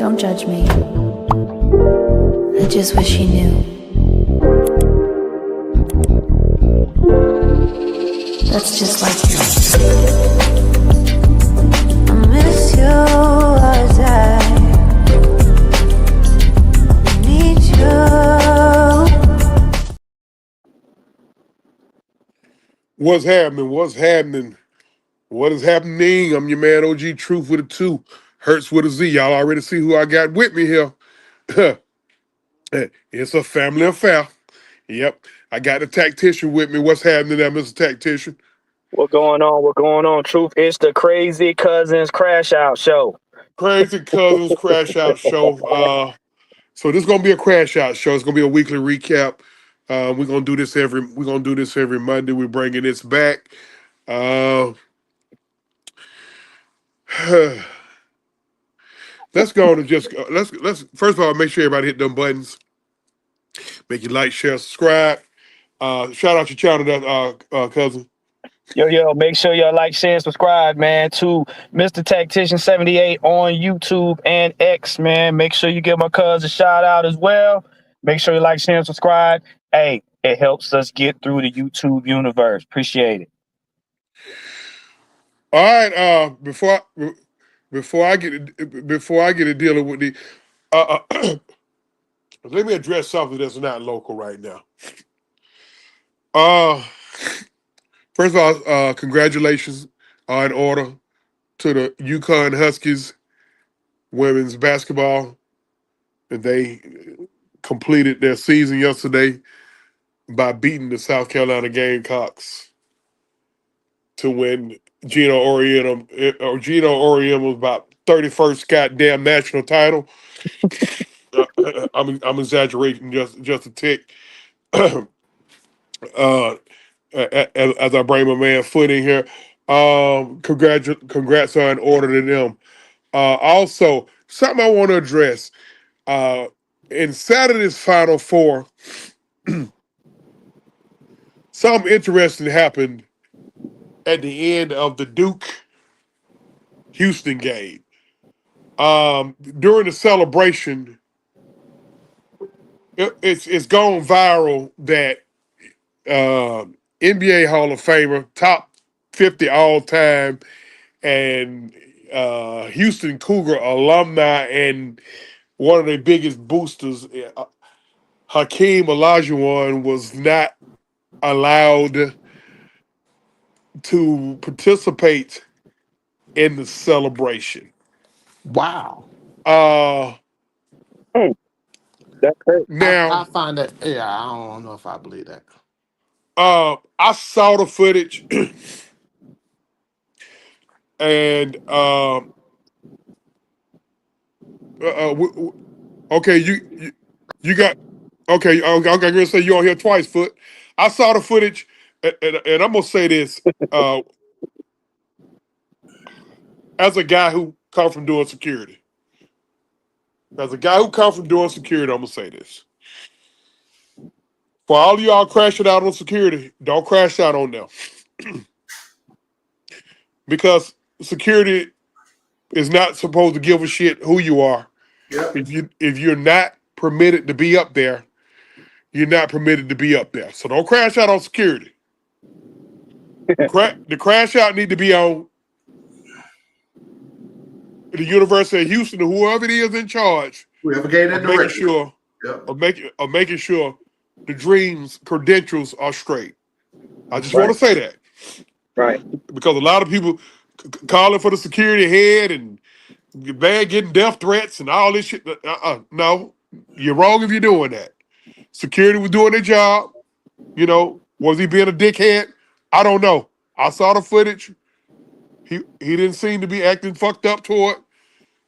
Don't judge me. I just wish you knew. That's just like you. I miss you as I need you. What's happening? What's happening? What is happening? I'm your man OG Truth with a 2. Hurts with a Z. Y'all already see who I got with me here. It's a family affair. Yep. I got the tactician with me. What's happening there, Mr. Tactician? What going on? What going on? Truth, it's the Crazy Cousins Crash Out Show. Crazy Cousins Crash Out Show. So this is gonna be a crash out show. It's gonna be a weekly recap. We're gonna do this every Monday. We're bringing this back. Uh, let's go on and just let's first of all make sure everybody hit them buttons. Make you like, share, subscribe. Shout out your channel, cousin. Yo, make sure y'all like, share, and subscribe, man, to Mr. Tactician 78 on YouTube and X, man. Make sure you give my cousin a shout out as well. Make sure you like, share, and subscribe. Hey, it helps us get through the YouTube universe. Appreciate it. All right. Before I get to dealing with the let me address something that's not local right now. First of all, congratulations are in order to the UConn Huskies women's basketball. And they completed their season yesterday by beating the South Carolina Gamecocks to win Gino Oriental. Gino Oriental was about 31st goddamn national title. I'm exaggerating just a tick. As I bring my man Foot in here, congrats are in order to them. Also, something I want to address. In Saturday's Final Four, something interesting happened at the end of the Duke Houston game. During the celebration, it's gone viral that NBA Hall of Famer, top 50 all time, and Houston Cougar alumni and one of their biggest boosters, Hakeem Olajuwon, was not allowed to participate in the celebration. Wow. Uh, That's great. I now, find that, yeah, I don't know if I believe that. I saw the footage, and okay, you got okay. I'm gonna say you on here twice, Foot. I saw the footage, and I'm gonna say this as a guy who come from doing security. As a guy who come from doing security, I'm gonna say this. For all of y'all crashing out on security, don't crash out on them. Because security is not supposed to give a shit who you are. Yep. If you're not permitted to be up there, you're not permitted to be up there. So don't crash out on security. The crash out need to be on the University of Houston or whoever it is in charge We have a gain in of the making race. sure Yep. of making sure the Dreams credentials are straight. I just want to say that. Right. Because a lot of people calling for the security head and bad getting death threats and all this shit. No, you're wrong if you're doing that. Security was doing their job. You know, was he being a dickhead? I don't know. I saw the footage. He didn't seem to be acting fucked up toward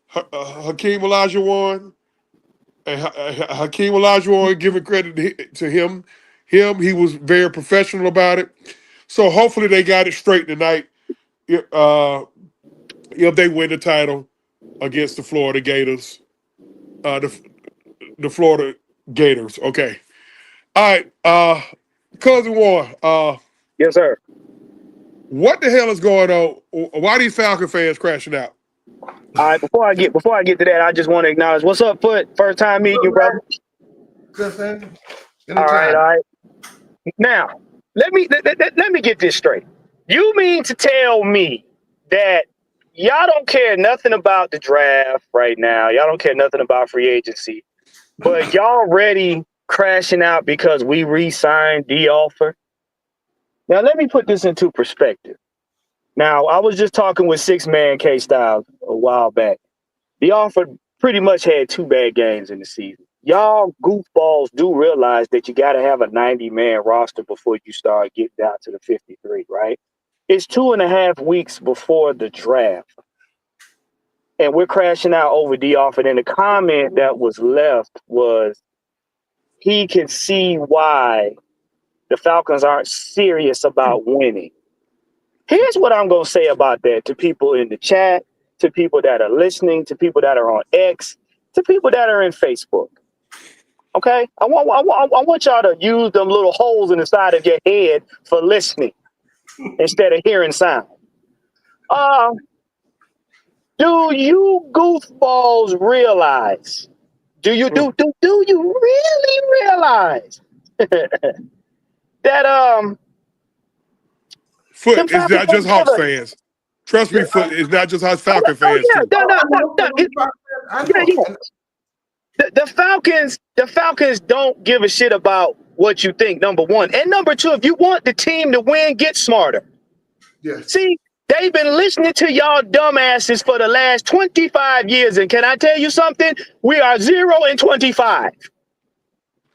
Hakeem Olajuwon. And Hakeem Olajuwon, giving credit to him. He was very professional about it. So hopefully they got it straight tonight. If they win the title against the Florida Gators, the Florida Gators. Okay. All right. Cousin Warren, Yes, sir. what the hell is going on? Why these Falcon fans crashing out? All right, before I get to that, I just want to acknowledge what's up, Foot. First time meeting you, brother. Good thing. All right, Anytime. all right. Now, let me get this straight. You mean to tell me that y'all don't care nothing about the draft right now? Y'all don't care nothing about free agency, but y'all already crashing out because we re-signed the offer? Now, let me put this into perspective. Now, I was just talking with Six Man K Styles a while back. The offer pretty much had 2 bad games in the season. Y'all goofballs do realize that you got to have a 90-man roster before you start getting down to the 53, right? It's 2.5 weeks before the draft, and we're crashing out over the offer. And the comment that was left was he can see why the Falcons aren't serious about winning. Here's what I'm going to say about that to people in the chat, to people that are listening, to people that are on X, to people that are in Facebook. Okay? I want y'all to use them little holes in the side of your head for listening instead of hearing sound. Do you goofballs realize? Do you really realize that Foot them is Falcons not don't just give Hawks a fans. Trust me, Foot is not just Hawks Falcon oh fans yeah, too. I yeah, know. yeah. The Falcons don't give a shit about what you think, number one. And number two, if you want the team to win, get smarter. Yes. See, they've been listening to y'all dumbasses for the last 25 years. And can I tell you something? We are 0-25.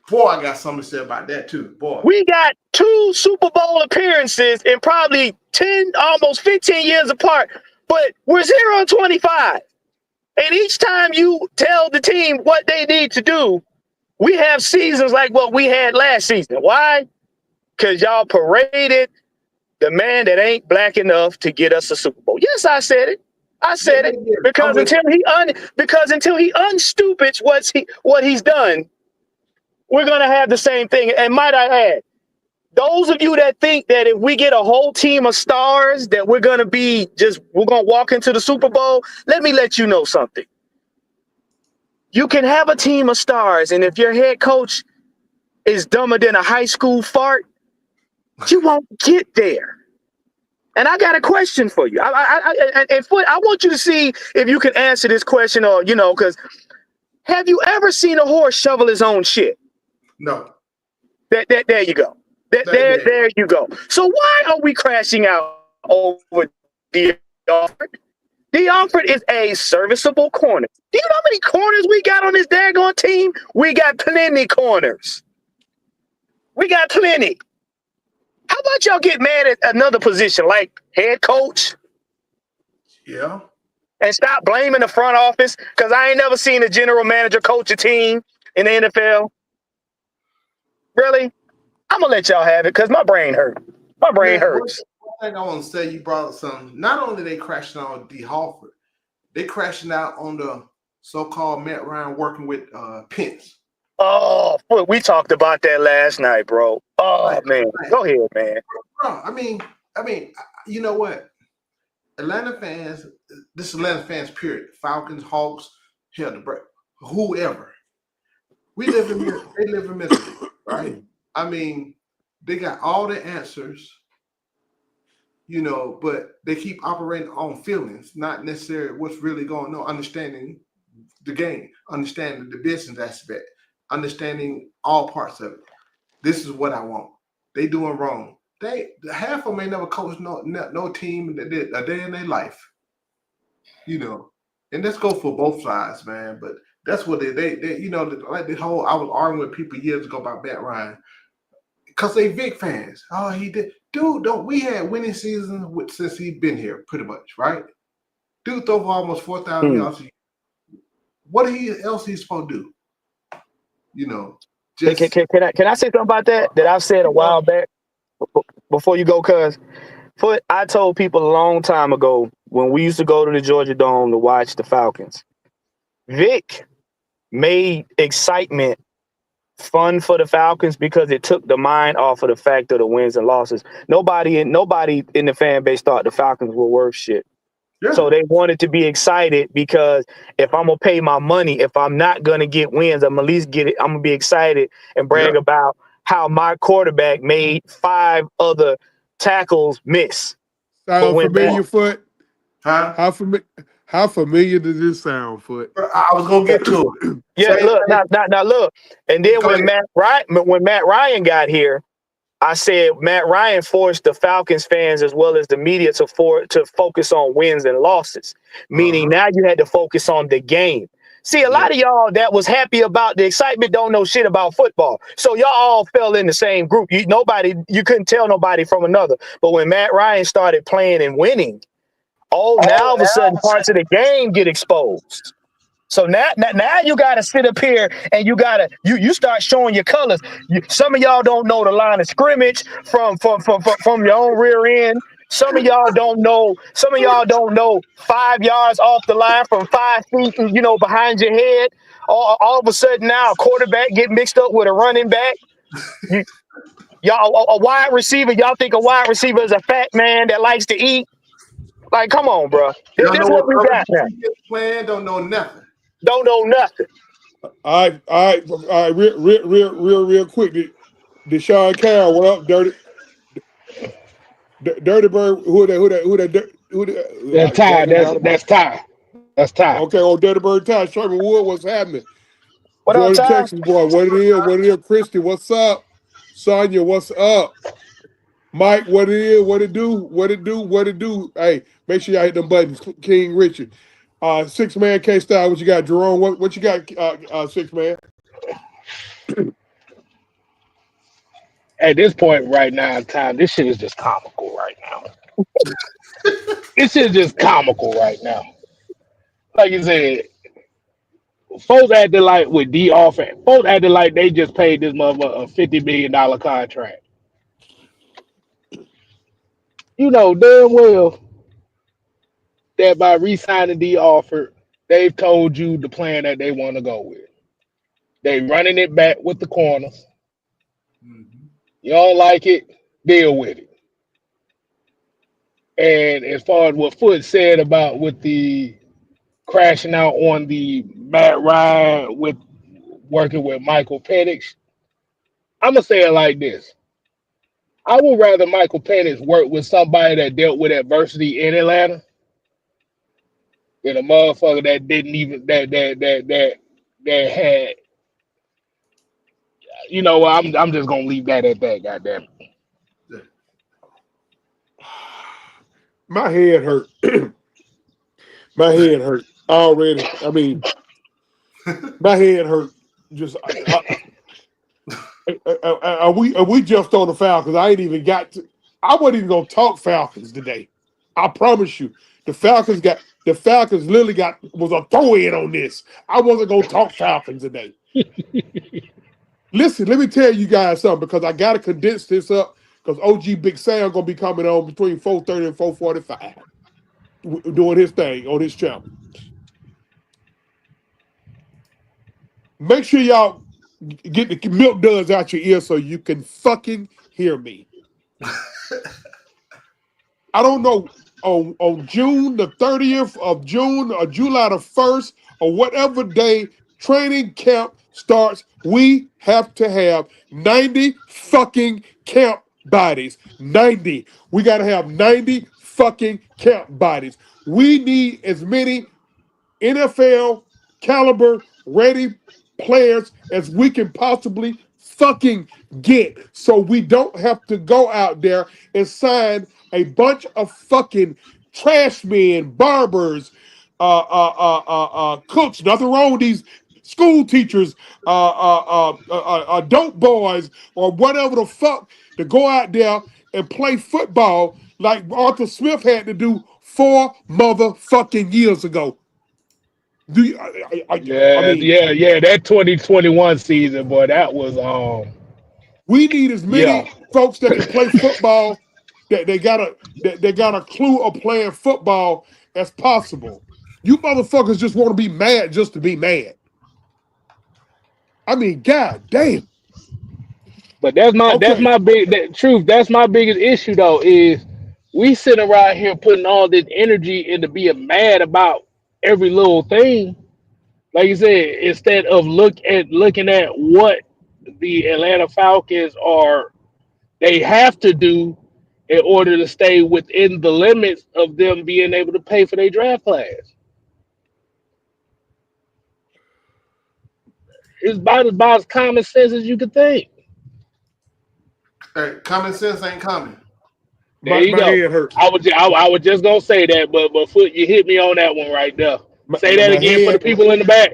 Boy, I got something to say about that too. Boy. We got 2 Super Bowl appearances in probably 10, almost 15 years apart, but we're 0-25. And each time you tell the team what they need to do, we have seasons like what we had last season. Why? Because y'all paraded the man that ain't black enough to get us a Super Bowl. Yes, I said it. I said it because until he unstupids what he's done, we're gonna have the same thing. And might I add, those of you that think that if we get a whole team of stars that we're gonna walk into the Super Bowl, let me let you know something. You can have a team of stars, and if your head coach is dumber than a high school fart, you won't get there. And I got a question for you. And Foot, I want you to see if you can answer this question, or because have you ever seen a horse shovel his own shit? No. There you go. There you go. So why are we crashing out over the Alford? The Alford is a serviceable corner. Do you know how many corners we got on this daggone team? We got plenty corners. We got plenty. How about y'all get mad at another position like head coach Yeah. and stop blaming the front office? Because I ain't never seen a general manager coach a team in the NFL. Really? I'm going to let y'all have it because my brain hurt. My brain hurts. One thing I want to say, you brought up something. Not only they crashing out on D. Halford, they crashing out on the so-called Matt Ryan working with Pence. Oh, we talked about that last night, bro. Oh, man. Go ahead, man. Bro, I mean, you know what? Atlanta fans, this Atlanta fans, period. Falcons, Hawks, hell, the break, whoever. They live in misery, right? I mean, they got all the answers, but they keep operating on feelings, not necessarily what's really going on, understanding the game, understanding the business aspect, understanding all parts of it. This is what I want. They doing wrong. Half of them ain't never coached no team that did a day in their life. And let's go for both sides, man. But that's what they like the whole. I was arguing with people years ago about Matt Ryan because they Vic fans. Oh, he did, dude. Don't we had winning seasons since he's been here, pretty much, right? Dude throw for almost 4,000 yards. What else he's supposed to do? Can I say something about that I've said a while back before you go, cuz? I told people a long time ago when we used to go to the Georgia Dome to watch the Falcons, Vic made excitement fun for the Falcons because it took the mind off of the fact of the wins and losses. Nobody in the fan base thought the Falcons were worth shit. Yeah. So they wanted to be excited because if I'm gonna pay my money, if I'm not gonna get wins, I'm at least get it. I'm gonna be excited and brag Yeah. about how my quarterback made 5 other tackles miss. But Sound when familiar, Foot? Huh? How familiar does this sound, Foot? I was gonna get to it. yeah, Same look, thing. now look, and then Go when ahead. Matt Ryan got here, I said Matt Ryan forced the Falcons fans as well as the media to focus on wins and losses, meaning now you had to focus on the game. See, a Yeah. lot of y'all that was happy about the excitement don't know shit about football. So y'all all fell in the same group. You couldn't tell nobody from another. But when Matt Ryan started playing and winning, now all of a sudden parts of the game get exposed. So now you gotta sit up here and you start showing your colors. Some of y'all don't know the line of scrimmage from your own rear end. Some of y'all don't know. Some of y'all don't know 5 yards off the line from 5 feet, behind your head. All of a sudden now a quarterback get mixed up with a running back. Y'all a wide receiver. Y'all think a wide receiver is a fat man that likes to eat? Like, come on, bro. This Don't know is what what we coverage got now. is playing. Don't know nothing. Don't know nothing. All right. Real quick. Deshaun Carroll, what up, Dirty Bird? That's Ty. That's Ty. That's Ty. Okay, on Dirty Bird Ty. Sherman Wood, what's happening? What up, Jordan, Ty? Texas boy, what it is? Christy, what's up? Sonya, what's up? Mike, what it is? What it do? Hey, make sure y'all hit them buttons. King Richard. 6-man K-Style, what you got? Jerome, what you got, 6-man? At this point right now in time, this shit is just comical right now. This shit is just comical right now. Like you said, folks acting like with D offense, folks acting like they just paid this motherfucker a $50 million contract. You know damn well that by re-signing D offer, they've told you the plan that they want to go with. They running it back with the corners. You don't like it, deal with it. And as far as what Foot said about with the crashing out on the Matt Ryan with working with Michael Penix, I'm gonna say it like this: I would rather Michael Penix work with somebody that dealt with adversity in Atlanta than a motherfucker that didn't even that had. You know, I'm just gonna leave that at that. Goddamn. My head hurt. My head hurt already. I mean, my head hurt. Just are we just on the Falcons? I ain't even got to. I wasn't even gonna talk Falcons today. I promise you, the Falcons literally was a throw-in on this. I wasn't gonna talk Falcons today. Listen, let me tell you guys something because I gotta condense this up because OG Big Sam gonna be coming on between 4:30 and 4:45 doing his thing on his channel. Make sure y'all get the milk duds out your ear so you can fucking hear me. I don't know on June the 30th of June or July the 1st or whatever day training camp starts, we have to have 90 fucking camp bodies. 90. We got to have 90 fucking camp bodies. We need as many NFL caliber ready players as we can possibly fucking get so we don't have to go out there and sign a bunch of fucking trash men, barbers, cooks. Nothing wrong with these school teachers, dope boys, or whatever the fuck to go out there and play football like Arthur Smith had to do 4 motherfucking years ago. Do you, I mean, Yeah. That 2021 season, boy, that was we need as yeah. many folks that can play football that they got a clue of playing football as possible. You motherfuckers just want to be mad just to be mad. I mean, god damn. But that's Okay. my big that truth. That's my biggest issue though is We sit around here putting all this energy into being mad about every little thing. Like you said, instead of looking at what the Atlanta Falcons are they have to do in order to stay within the limits of them being able to pay for their draft class. It's about as common sense as you could think. Hey, common sense ain't common. There My, you my go. head hurt. I was just gonna say that, but Foot, you hit me on that one right there. Say that My again for the head. people in the back.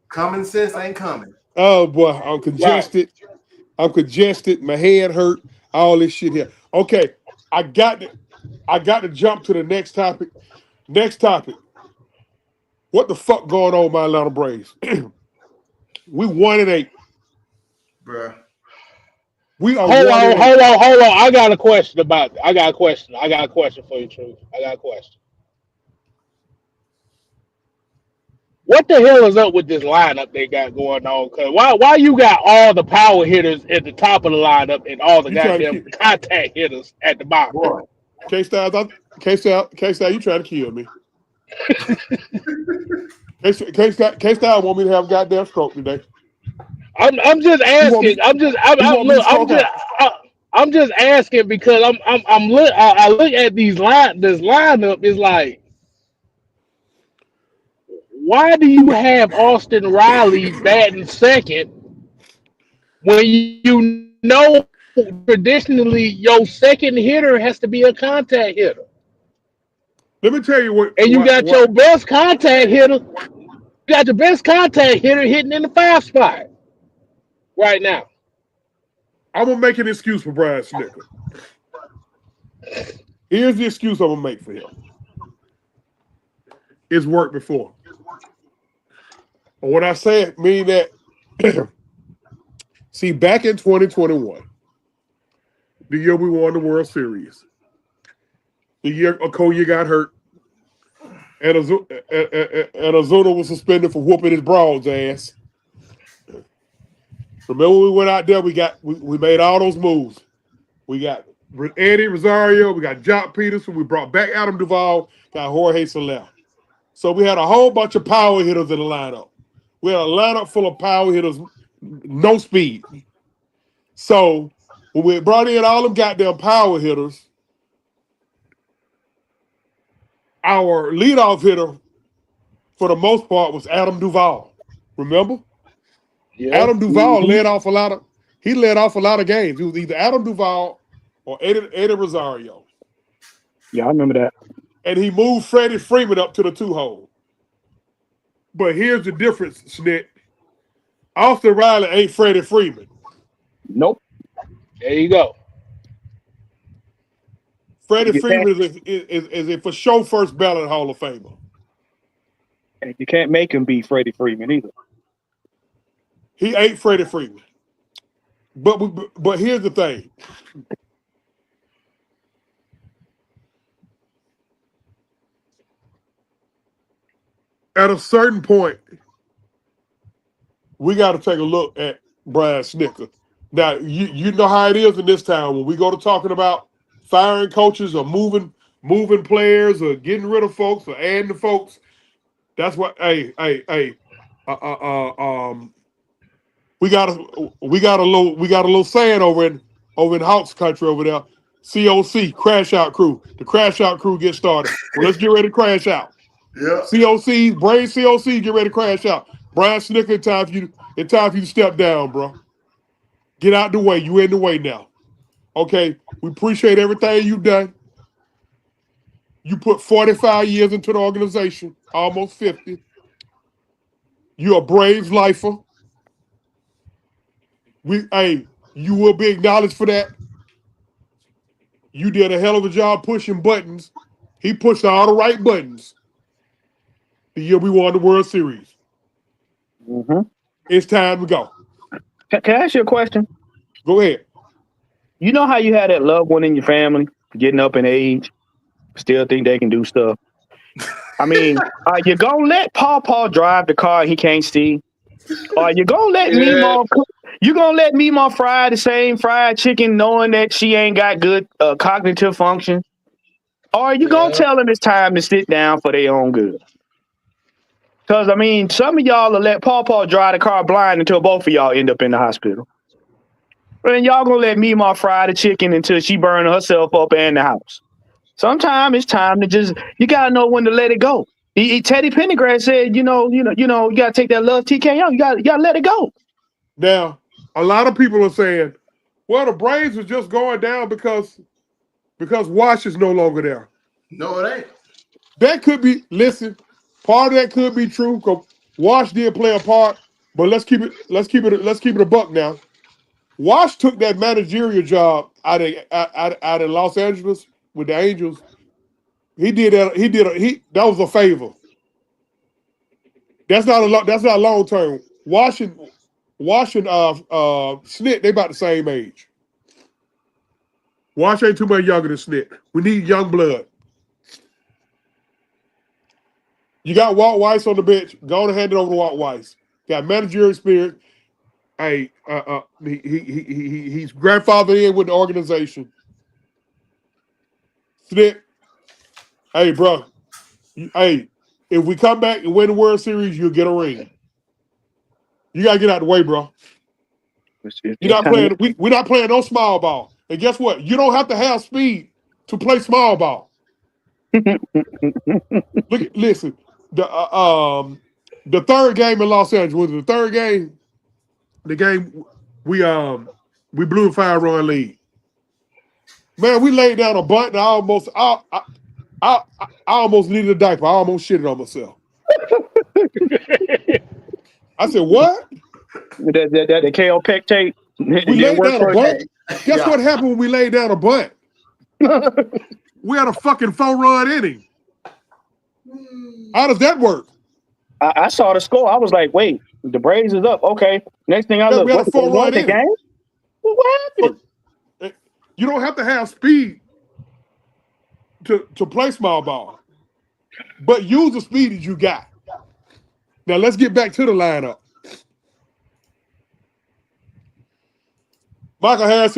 Common sense ain't common. Oh boy, I'm Right. congested. I'm congested. My head hurt. All this shit here. Okay, I got to jump to the next topic. Next topic. What the fuck going on, my Atlanta Braves? We 1-8. Bruh. We are Hold one on, and eight. hold on, hold on. I got a question about. I got a question. I got a question for you, Truth. I got a question. What the hell is up with this lineup they got going on? Cause why you got all the power hitters at the top of the lineup and all the You trying to goddamn keep contact hitters at the bottom? Boy. K-Styles? K-Style, you trying to kill me? K-Style want me to have a goddamn stroke today. I'm just He want me. asking. He want me to Look. stroke out. I'm just asking because I look at this lineup is like, why do you have Austin Riley batting second when you know traditionally your second hitter has to be a contact hitter, Let me tell you and you got what your best contact hitter, hitting in the 5 spot right now. I'm gonna make an excuse for Brian Snitker. Here's the excuse I'm gonna make for him. It's worked before. And when I say it, mean that. See, back in 2021, the year we won the World Series, the year Okoye got hurt, and Ozuna was suspended for whooping his Broads ass. Remember, we went out there, we made all those moves. We got Eddie Rosario, we got Jock Peterson, we brought back Adam Duvall, got Jorge Soler. So we had a whole bunch of power hitters in the lineup. We had a lineup full of power hitters, no speed. So when we brought in all them goddamn power hitters, our leadoff hitter, for the most part, was Adam Duvall. Remember? Yeah. Adam Duvall led off a lot of games. It was either Adam Duvall or Eddie Rosario. Yeah, I remember that. And he moved Freddie Freeman up to the 2-hole. But here's the difference, Snit. Austin Riley ain't Freddie Freeman. Nope. There you go. Freddie You can't, Freeman is a for sure first ballot Hall of Famer. you can't make him be Freddie Freeman either. He ain't Freddie Freeman. But here's the thing. At a certain point, we got to take a look at Brian Snitker. Now, you know how it is in this town when we go to talking about firing coaches or moving players or getting rid of folks or adding to folks. That's what. Hey. We got a little saying over in Hawks country over there. COC, crash out crew. The crash out crew gets started. Well, let's get ready to crash out. Yeah. COC, brain COC, get ready to crash out. Brian Snitker, it's time for you to step down, bro. Get out the way. You in the way now. Okay, we appreciate everything you've done. You put 45 years into the organization, almost 50. You're a Braves lifer. You will be acknowledged for that. You did a hell of a job pushing buttons. He pushed all the right buttons the year we won the World Series. Mm-hmm. It's time to go. Can I ask you a question? Go ahead. You know how you had that loved one in your family getting up in age, still think they can do stuff? I mean, are you gonna let Paw drive the car he can't see? Or are you gonna let Meemaw cook? You gonna let Meemaw fry the same fried chicken knowing that she ain't got good cognitive function? Or are you gonna tell them it's time to sit down for their own good? Because I mean, some of y'all will let Paw drive the car blind until both of y'all end up in the hospital. And y'all gonna let Meemaw fry the chicken until she burn herself up and the house. Sometimes it's time to just you gotta know when to let it go. Teddy Pendergrass said, you gotta take that love TKO. You gotta let it go. Now, a lot of people are saying, well, the Braves are just going down because Wash is no longer there. No, it ain't. That could be. Listen, part of that could be true because Wash did play a part. But let's keep it a buck now. Wash took that managerial job out of Los Angeles with the Angels. He did that. That was a favor. That's not long term. Wash and Snit, they about the same age. Wash ain't too much younger than Snit. We need young blood. You got Walt Weiss on the bench. Go on and hand it over to Walt Weiss. Got managerial experience. Hey, he's grandfather in with the organization. Snit, hey, bro. Hey, if we come back and win the World Series, you'll get a ring. You gotta get out the way, bro. You're not playing. We're not playing no small ball. And guess what? You don't have to have speed to play small ball. Listen. The third game in Los Angeles was the third game. The game we blew a 5-run lead. Man, we laid down a bunt and I almost needed a diaper. I almost shitted on myself. I said, what? The KO pectate. We laid down a bunt. Guess what happened when we laid down a bunt? We had a fucking 4-run inning. How does that work? I saw the score. I was like, wait, the Braves is up. Okay. Next thing I look, we had a 4-run inning. Game? What happened? You don't have to have speed to play small ball, but use the speed that you got. Now let's get back to the lineup. Michael Harris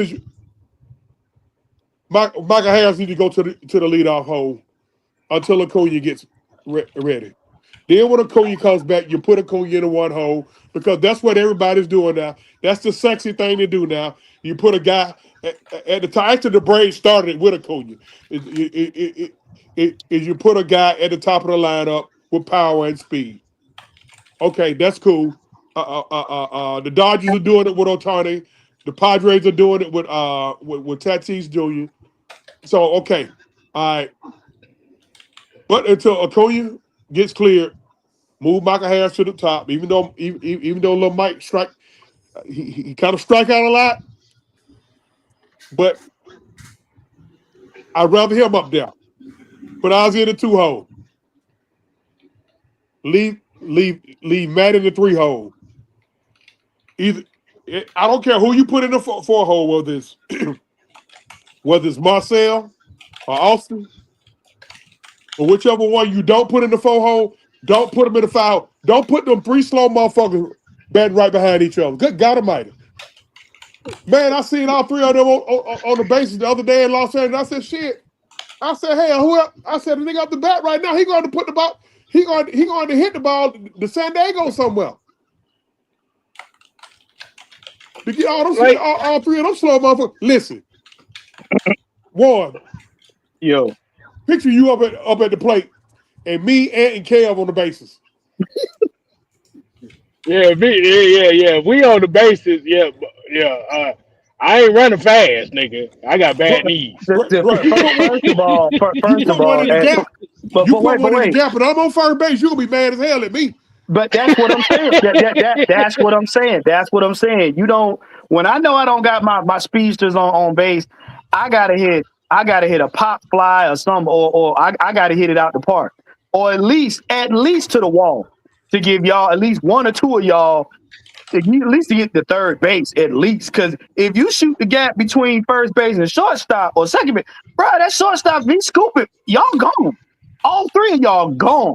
need to go to the leadoff hole until Acuna gets ready. Then when Acuna comes back, you put Acuna in the one hole because that's what everybody's doing now. That's the sexy thing to do now. You put a guy at the time. Actually, the Braves started with Acuna. You put a guy at the top of the lineup with power and speed. Okay, that's cool. The Dodgers are doing it with Ohtani. The Padres are doing it with Tatis Jr. So okay, all right. But until Acuna gets cleared, move Michael Harris to the top. Even though little Mike strike, he kind of strike out a lot. But I'd rather him up there. But I was in the 2-hole. Leave Matt in the 3-hole. I don't care who you put in the 4-hole, whether it's Marcel or Austin, or whichever one you don't put in the 4-hole, don't put them in the 5. Don't put them 3 slow motherfuckers batting right behind each other. Good God Almighty. Man, I seen all 3 of them on the bases the other day in Los Angeles. I said, shit. I said, hey, I said, the nigga up the bat right now, he going to put the ball, he going to hit the ball to San Diego somewhere. To get all 3 of them slow motherfuckers. Listen. One. Yo. Picture you up at the plate and me, Ant, and Kev on the bases. Yeah. We on the bases. Yeah. I ain't running fast, nigga. I got bad knees. First of all, you put one in the gap, and I'm on first base. You're gonna be mad as hell at me. But that's what I'm saying. That's what I'm saying. That's what I'm saying. You don't. When I know I don't got my speedsters on base, I gotta hit a pop fly or something, or I gotta hit it out the park, or at least to the wall to give y'all at least 1 or 2 of y'all at least to get the third base at least. Because if you shoot the gap between first base and shortstop or second base, bro, that shortstop be scooping. Y'all gone. All 3 of y'all gone.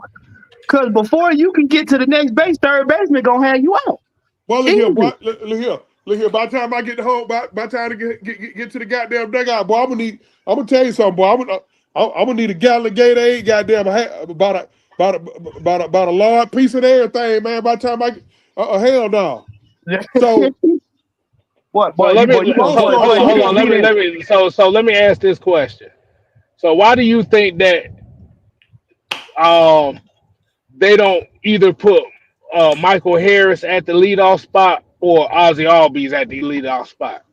Because before you can get to the next base, third baseman gonna have you out. Well, look here, boy. Look here. By the time I get to home, by the time to get to the goddamn dugout, boy, I'm gonna tell you something, boy. I'm gonna need a gallon of Gatorade, goddamn, about a large piece of everything, man. By the time I get, hell no. So What, So boy? let me You long boy, story hold on, you hold short, didn't on. he didn't. Let me ask this question. So why do you think that they don't either put Michael Harris at the leadoff spot or Ozzy Albies at the leadoff spot?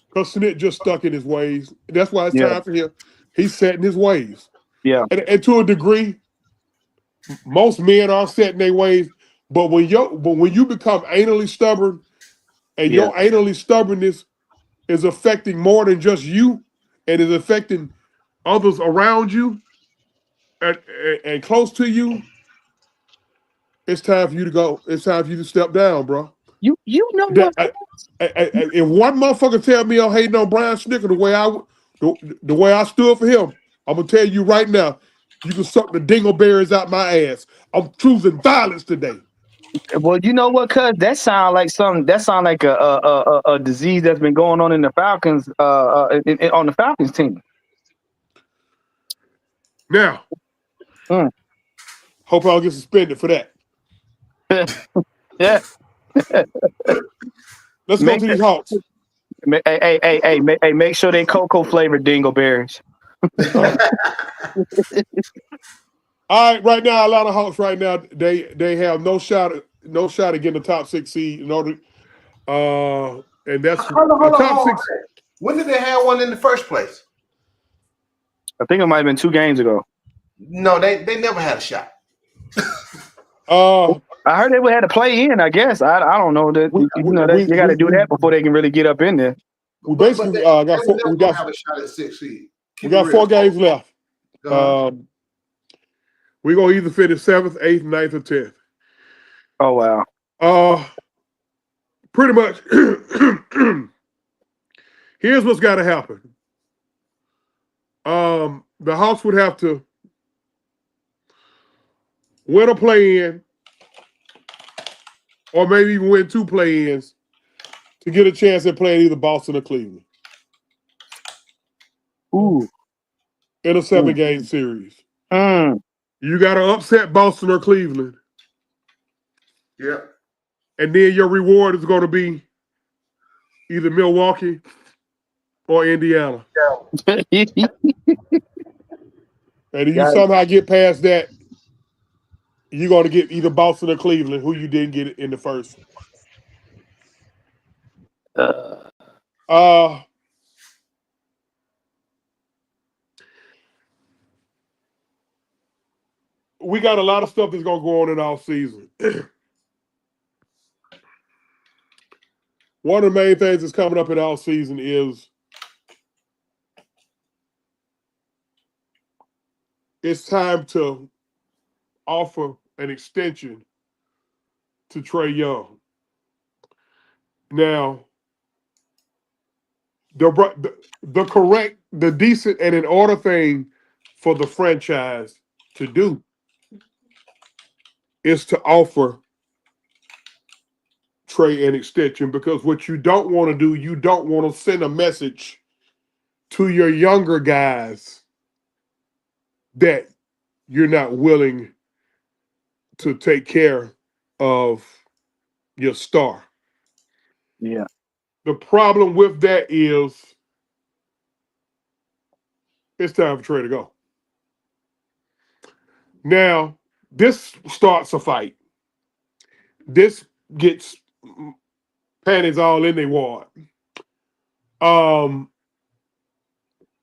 because Snit just stuck in his ways. That's why it's Yeah, time for him. He's set in his ways, yeah, and to a degree, most men are set in their ways. But when you become anally stubborn, and yeah, your anally stubbornness is affecting more than just you, and is affecting others around you and close to you, it's time for you to go. It's time for you to step down, bro. you know That what? if one motherfucker tell me I'm hating on Brian Snicker the way I stood for him, I'm gonna tell you right now, you can suck the dingleberries out my ass. I'm choosing violence today. Well, you know what? Cuz that sound like something. That sound like a disease that's been going on in the Falcons. On the Falcons team. Now, Mm. hope I'll get suspended for that. Yeah. Let's go Make to that. these Hawks. Make sure they cocoa flavored dingleberries. All right, right now, Atlanta Hawks. Right now, they have no shot at getting the top 6 seed in order. And that's Hold on, the hold on, top hold on. 6. When did they have one in the first place? I think it might have been 2 games ago. No, they never had a shot. Uh, I heard they would have to play in. I guess I don't know that we that you got to do that before they can really get up in there. But basically they got were four, never gonna have a shot at 6 seed. we Keep it got real. 4 games left. Uh-huh. We're gonna either finish 7th, 8th, 9th, or 10th. Oh wow. Pretty much. Here's what's got to happen. The Hawks would have to win a play-in, or maybe even win 2 play-ins to get a chance at playing either Boston or Cleveland Ooh. in a 7-game series. Mm. You got to upset Boston or Cleveland, Yeah. and then your reward is going to be either Milwaukee or Indiana. And if you somehow get past that, you're going to get either Boston or Cleveland, who you didn't get in the first. We got a lot of stuff that's going to go on in our season. One of the main things that's coming up in our season is it's time to offer an extension to Trae Young. Now, the correct, the decent, and in order thing for the franchise to do is to offer Trae an extension, because what you don't want to do, you don't want to send a message to your younger guys that you're not willing to take care of your star. Yeah. The problem with that is it's time for Trae to go. Now, this starts a fight. This gets panties all in their wad.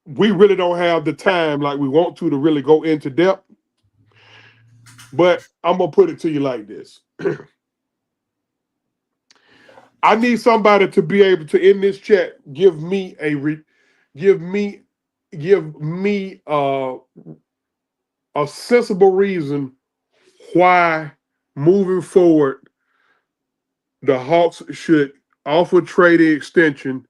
We really don't have the time like we want to really go into depth. But I'm gonna put it to you like this. I need somebody to be able to, in this chat, give me a sensible reason why moving forward the Hawks should offer Trae the extension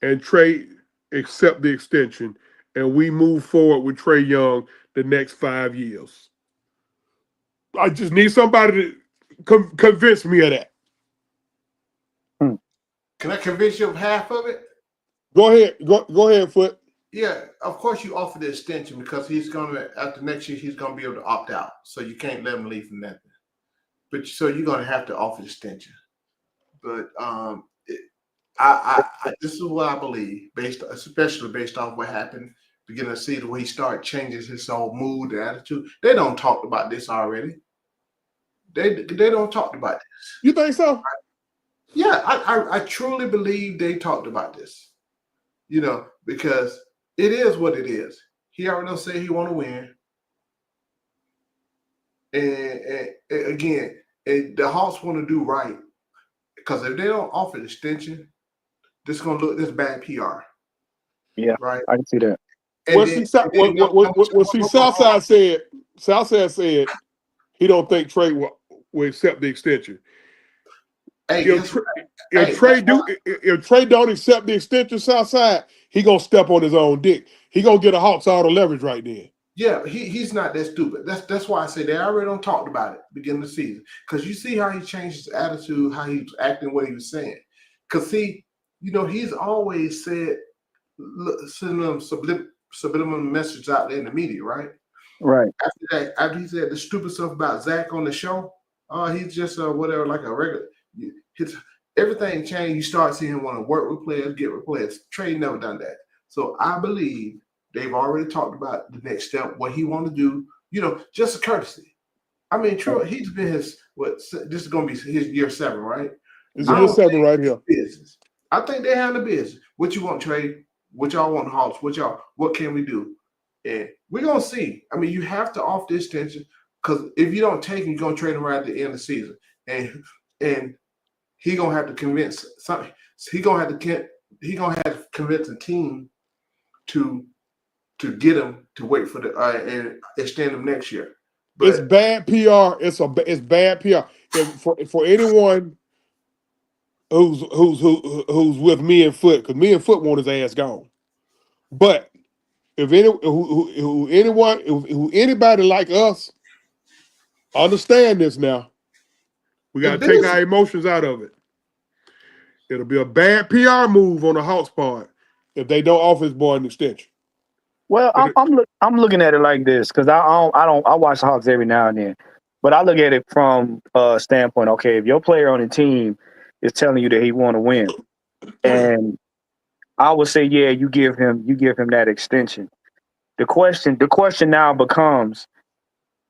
and Trae accept the extension, and we move forward with Trae Young the next 5 years. I just need somebody to convince me of that. Can I convince you of half of it? Go ahead, Foot. Yeah, of course you offer the extension because he's gonna after next year he's gonna be able to opt out. So you can't let him leave for nothing. But so you're gonna have to offer the extension. But this is what I believe, especially based off what happened beginning of the season, where he started changing his whole mood and attitude. They don't talk about this already. They don't talk about this. You think so? Yeah, I truly believe they talked about this. Because it is what it is. He already said he want to win, and again, the Hawks want to do right because if they don't offer the extension, this is gonna look this bad PR. Yeah, right. I can see that. Southside said he don't think Trey will accept the extension. Hey, if Trey don't accept the extension, Southside, he gonna step on his own dick. He gonna get a Hawks all the leverage right then. Yeah, he's not that stupid. That's why I say they already don't talked about it beginning of the season. Because you see how he changed his attitude, how he was acting, what he was saying. Because he's always said, sending them subliminal message out there in the media, right? Right. After he said the stupid stuff about Zach on the show, he's just whatever, like a regular. Everything changed. You start seeing him want to work with players, get with players. Trey never done that. So I believe they've already talked about the next step, what he want to do. Just a courtesy. I mean, Troy, he's been this is going to be his year 7, right? This is year 7 right here. Business. I think they handle business. What you want, Trey? What y'all want, Hawks? What can we do? And we're going to see. I mean, you have to offer this extension because if you don't take him, you're going to trade him right at the end of the season. And he going to have to convince something. He going to have to convince a team to get him to wait for the and extend him next year. But it's bad PR. It's bad PR. For anyone who's with me and Foot, because me and Foot want his ass gone. But if anybody like us understand this now, we got to take our emotions out of it. It'll be a bad PR move on the Hawks part if they don't offer his boy an extension. Well, I'm looking at it like this because I watch the Hawks every now and then, but I look at it from a standpoint. Okay, if your player on the team is telling you that he want to win, and I would say, yeah, you give him that extension. The question now becomes,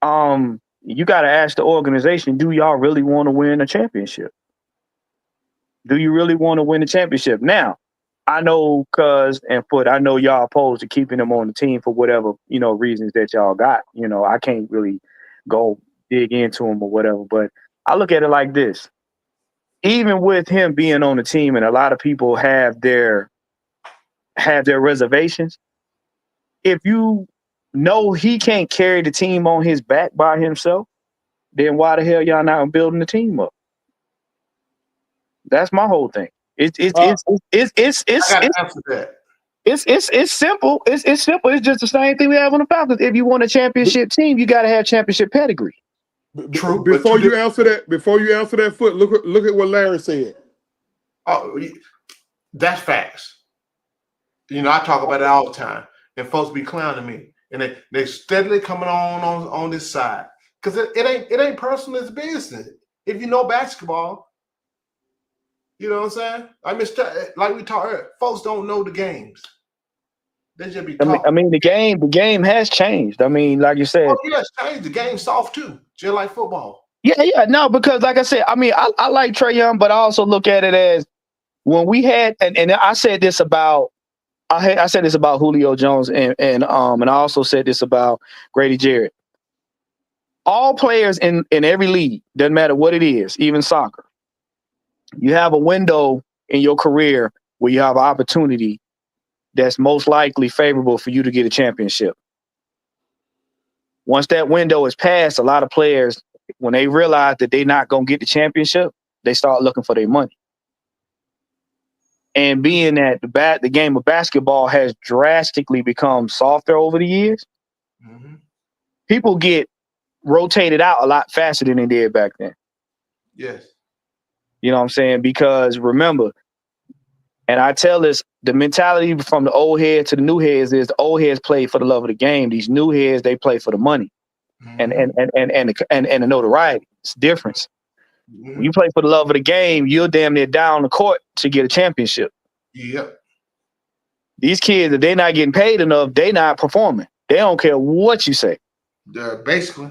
you got to ask the organization: do y'all really want to win a championship? Do you really want to win a championship? Now, I know Cuz and Foot, I know y'all opposed to keeping him on the team for whatever, reasons that y'all got. I can't really go dig into him or whatever, but I look at it like this. Even with him being on the team and a lot of people have their reservations, if you know he can't carry the team on his back by himself, then why the hell y'all not building the team up? That's my whole thing. It's simple. It's simple. It's just the same thing we have on the Falcons. If you want a championship team, you got to have championship pedigree. True. Before you answer that, Foot, look at what Larry said. Oh, that's facts. I talk about it all the time, and folks be clowning me, and they steadily coming on this side because it ain't personal, it's business. If you know basketball. You know what I'm saying? I mean, like we talked earlier, folks don't know the games. They just be talking. I mean, the game has changed. I mean, like you said. Oh, yeah, it's changed. The game's soft too, just like football. Yeah. No, because like I said, I mean, I like Trae Young, but I also look at it as when we had, and I said this about, I said this about Julio Jones, and I also said this about Grady Jarrett. All players in every league, doesn't matter what it is, even soccer. You have a window in your career where you have an opportunity that's most likely favorable for you to get a championship. Once that window is passed, a lot of players, when they realize that they're not going to get the championship, they start looking for their money. And being that the game of basketball has drastically become softer over the years, people get rotated out a lot faster than they did back then. Yes. You know what I'm saying? Because remember, and I tell this the mentality from the old head to the new heads is the old heads play for the love of the game. These new heads, they play for the money and the notoriety. It's different. When you play for the love of the game, you're damn near down the court to get a championship. Yep. These kids, if they're not getting paid enough, they're not performing. They don't care what you say. Basically.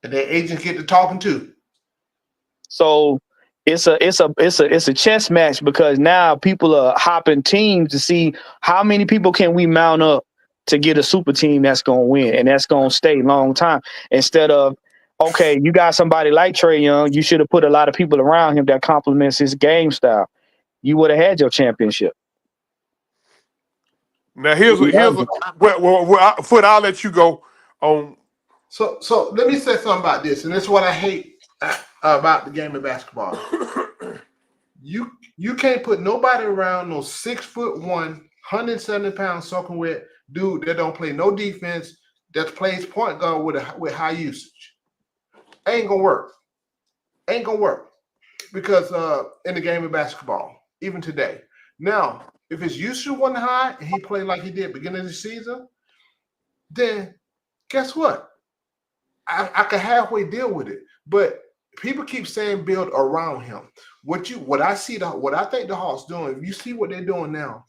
And their agents get to talking too. So it's a chess match because now people are hopping teams to see how many people can we mount up to get a super team that's gonna win and that's gonna stay long time. Instead of, okay, you got somebody like Trae Young, you should have put a lot of people around him that complements his game style. You would have had your championship. Now Foot, I'll let you go on. So let me say something about this, and this is what I hate about the game of basketball. You can't put nobody around no 6'1", 170-pound soaking wet dude that don't play no defense, that plays point guard with high usage. Ain't gonna work. Ain't gonna work because in the game of basketball, even today. Now, if his usage wasn't high and he played like he did beginning of the season, then guess what? I could halfway deal with it. But people keep saying build around him. What I think the Hawks doing, if you see what they're doing now,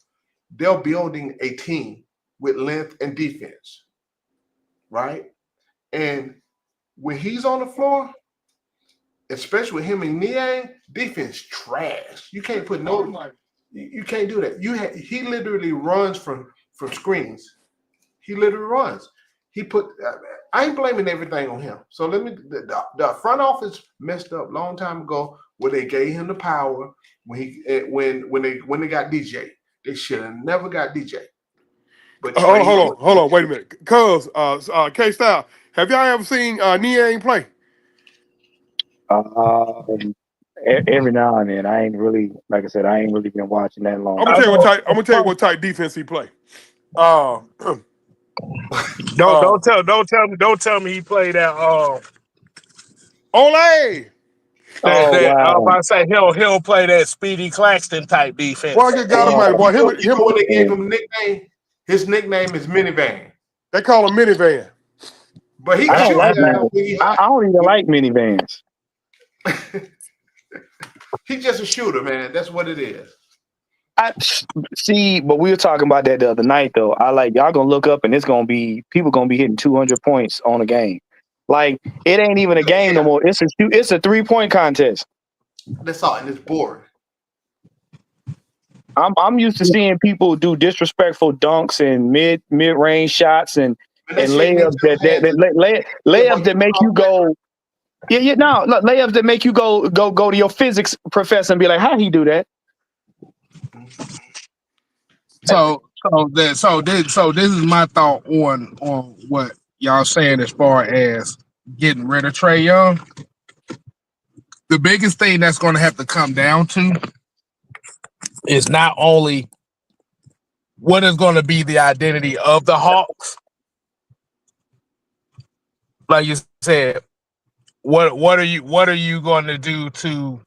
they're building a team with length and defense, right? And when he's on the floor, especially with him and Niang, defense trash. You can't put you can't do that. He literally runs from screens. He literally runs. I ain't blaming everything on him. So the front office messed up a long time ago where they gave him the power when they got DJ. They should have never got DJ. But hold on, wait a minute. Cuz K-Style, have y'all ever seen Niang play? Every now and then. I ain't really, like I said, I ain't really been watching that long. I'm gonna tell you what type defense he play. Don't tell me he played that. Ole. Wow. I was about to say he'll play that Speedy Claxton type defense. Boy, good God Almighty, boy. Him when they gave him a nickname, his nickname is Minivan. They call him Minivan. But he I I don't even like minivans. He's just a shooter, man. That's what it is. See, but we were talking about that the other night, though. Y'all gonna look up and people gonna be hitting 200 points on a game. Like, it ain't even a game no more. It's a 3-point contest. That's all, and it's boring. I'm used to seeing people do disrespectful dunks and mid range shots and layups layups that make you go. Layups that make you go to your physics professor and be like, how'd he do that? So this is my thought on what y'all saying as far as getting rid of Trae Young. The biggest thing that's going to have to come down to is not only what is going to be the identity of the Hawks, like you said, what are you going to do to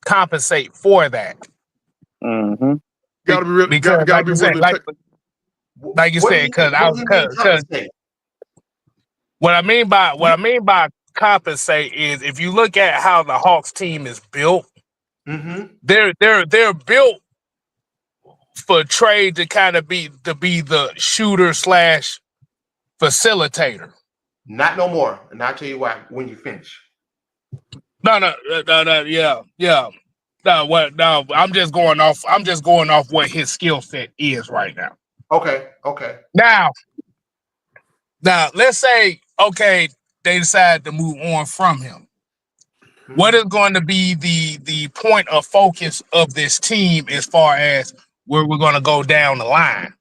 compensate for that? Mm-hmm. Gotta be really, gotta be willing to like you said, because what I mean by compensate is if you look at how the Hawks team is built, they're built for Trae to kind of be the shooter / facilitator. Not no more, and I'll tell you why when you finish. No, yeah. No, I'm just going off what his skill set is right now. Okay. Now, let's say, okay, they decide to move on from him. Mm-hmm. What is going to be the point of focus of this team as far as where we're going to go down the line?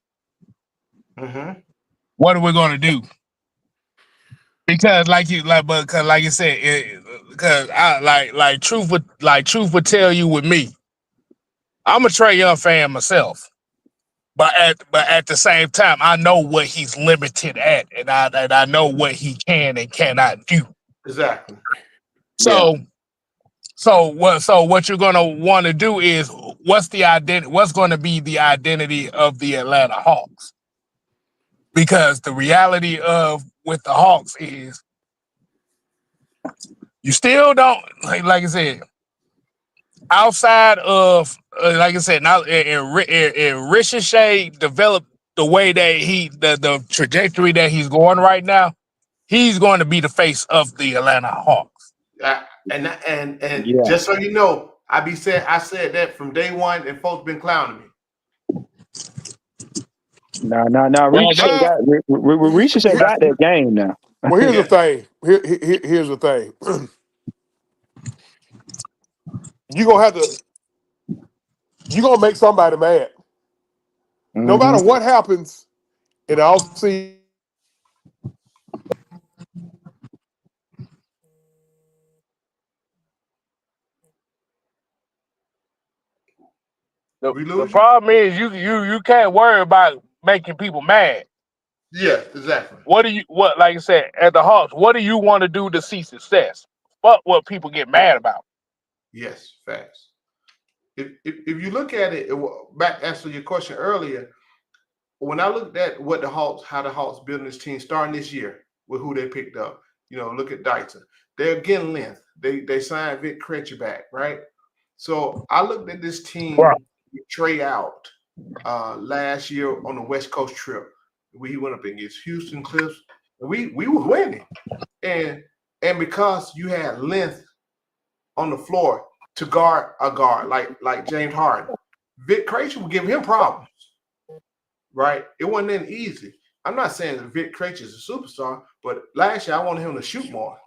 Mm-hmm. What are we going to do? Because like you said, because I truth would tell you with me, I'm a Trae Young fan myself, but at the same time, I know what he's limited at, and I know what he can and cannot do. Exactly. So what you're gonna want to do is what's the identity? What's going to be the identity of the Atlanta Hawks? Because the reality of with the Hawks is you still don't like I said. Outside of like I said, now and Ricochet developed the way that the trajectory that he's going right now. He's going to be the face of the Atlanta Hawks. And Yeah. just so you know, I said that from day one, and folks been clowning me. No. Well, Ricochet got Ricochet got that game now. Well, here's the Yeah, thing. Here's the thing. You're gonna have to. You're gonna make somebody mad. No Hmm. matter what happens in the offseason, we The lose you. problem is you can't worry about making people mad. Yeah, exactly. What like I said at the Hawks? What do you want to do to see success? Fuck what people get mad about. Yes, facts. If you look at it, back answer your question earlier. When I looked at how the Hawks building this team starting this year with who they picked up, look at Dyson. They're getting length. They signed Vic Krejci back, right? So I looked at this Right. team with Trey out last year on the West Coast trip. We went up against Houston Cliffs. We were winning, and because you had length on the floor to guard a guard like James Harden, Vic Krejci would give him problems. Right? It wasn't that easy. I'm not saying that Vic Krejci is a superstar, but last year I wanted him to shoot more.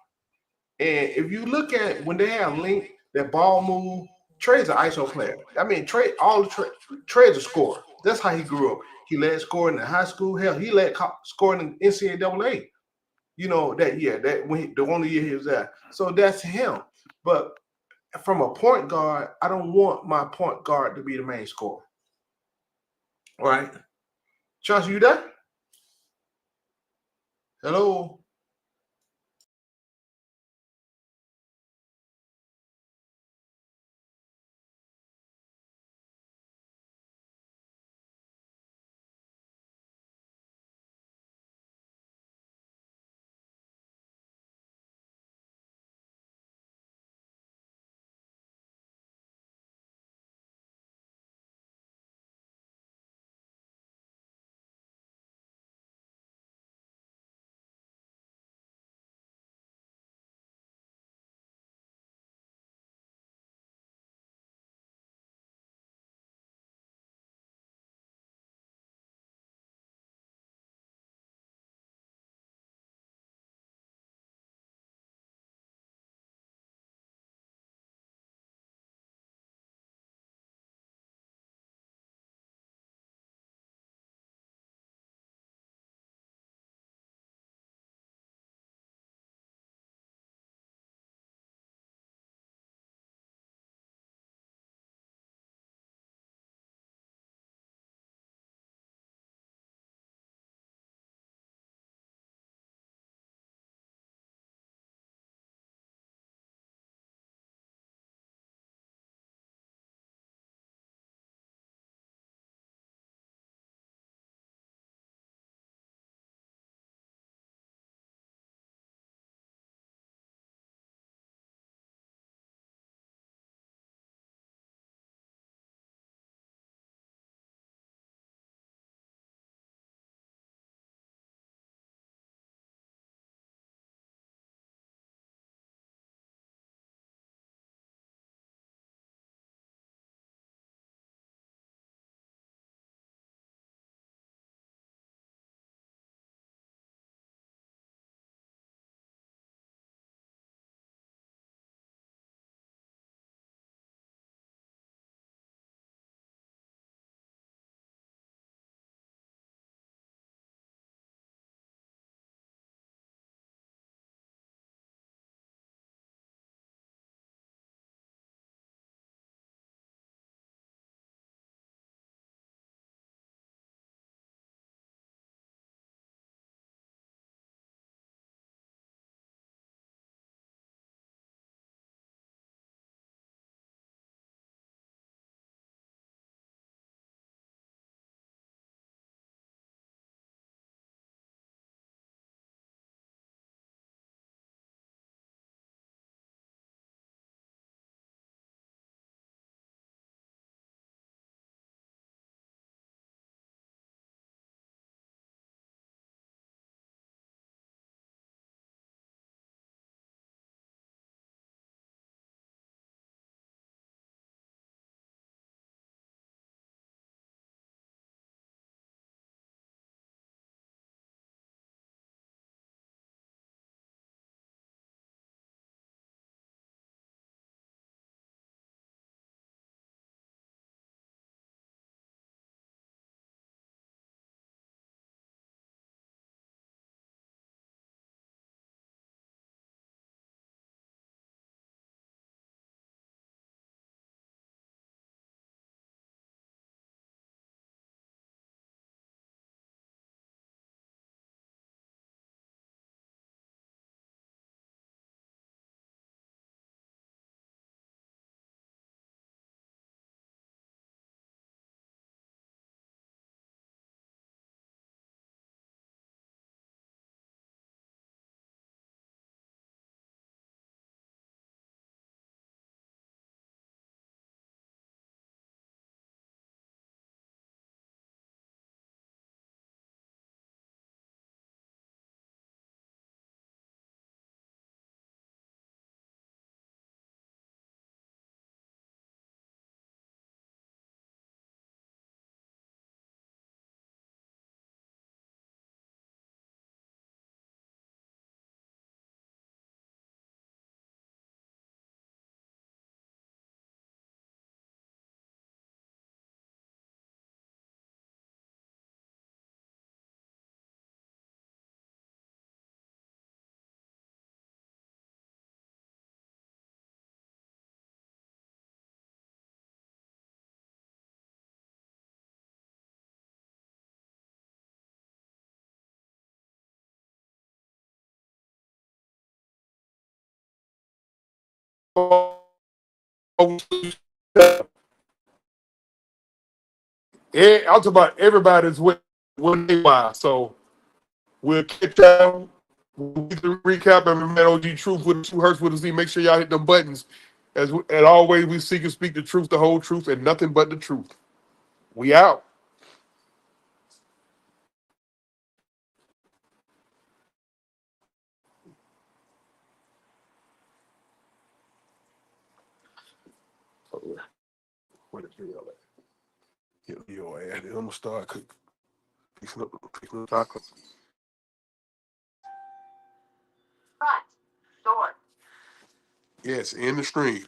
And if you look at when they have Link, that ball move, Trey's an ISO player. I mean, Trey's a scorer. That's how he grew up. He led scoring in high school. Hell, he led scoring in NCAA. That year, the only year he was there. So that's him. But from a point guard, I don't want my point guard to be the main scorer. All right? Josh, you there? Hello? I'm talking about everybody's when they wise. So we'll catch y'all. We'll get the recap and man OG Truth with 2 Hertz with a Z. Make sure y'all hit them buttons. As always, we seek and speak the truth, the whole truth, and nothing but the truth. We out. Where the hell at? Get your ass. I'm gonna start cooking. Fixing up tacos. Yes, in the stream.